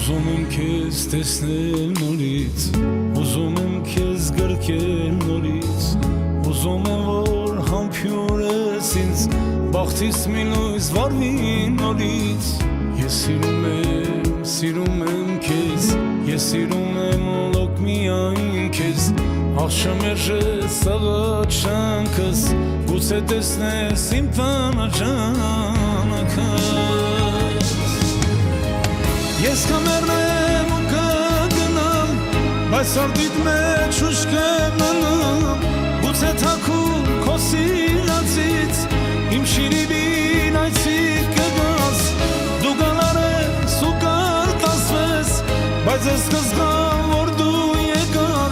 Ուզում եմ քեզ տեսնել նորից, ուզում եմ քեզ գրկել նորից, ուզում եմ որ համբյուրես ինձ, բախտիս մի լույս վառվի նորից։ Ես սիրում եմ քեզ, ես սիրում եմ լոկ միայն քեզ, աղշամերժես աղաչանքս, գուցե տեսնես իմ տանաճանակս։ Ես կմեռնեմ ու կգնամ, բայց արդիդ մեջ ուշ կմնամ, գուցե թաքուն քո սիրածից, իմ շիրիմին այցիկ կգաս, դու գալար ես ու կարտասվես, բայց ես կզգամ, որ դու եկար,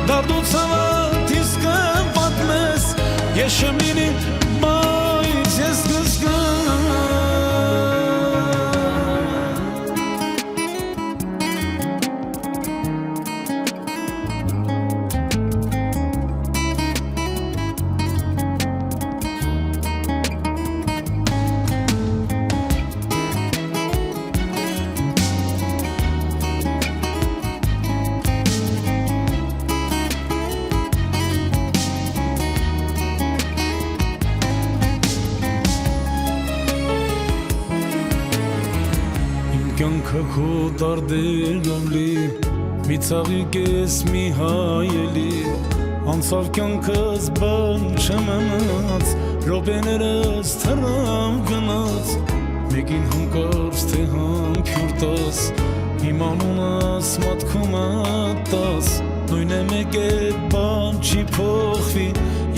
դարդու ցավդ ինձ կպատմես, ես չեմ լինի, բայց ես կզգամ։ Կյանքը քո դարդերով լի, մի ծաղիկ ես մի հայելի, անցավ կյանքս բան չմնաց, րոպեներս թռավ գնաց, մեկին հանկարծ թե համբյուր տաս, իմ անունս մատքում ատաս, նույն է մեկ է բան չի փոխվի,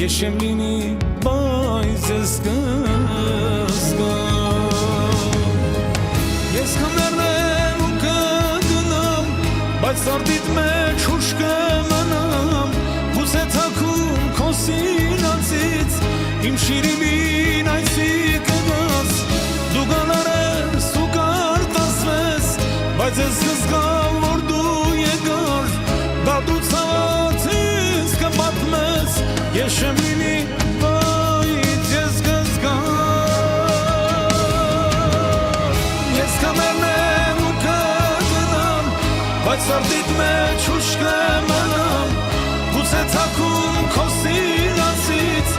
ես չեմ լինի, բայց ես կզգամ։ Ես կմեռնեմ ու կգնամ, բայց արդիդ մեջ ուշ կմնամ, գուցե թաքուն քո սիրածից, իմ շիրիմին այցիկ կգաս, դու գալար ես ու կարտասվես, բայց ես կզգամ, որ դու եկար, դարդու ցավդ ինձ կպատմես, ես չեմ լինի, բայց ես կզգամ։ Կմեռնեմ ու կգնամ, բայց արդիդ մեջ ուշ կմնամ, գուցե թաքուն քո սիրածից,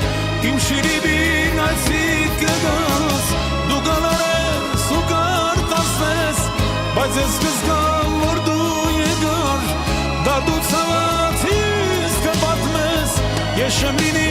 իմ շիրիմին այցիկ կգաս, դու գալար ես ու կարտասվես, բայց ես կզգամ, որ դու եկար, դարդու ցավդ ինձ կպատմես, ես չեմ լինի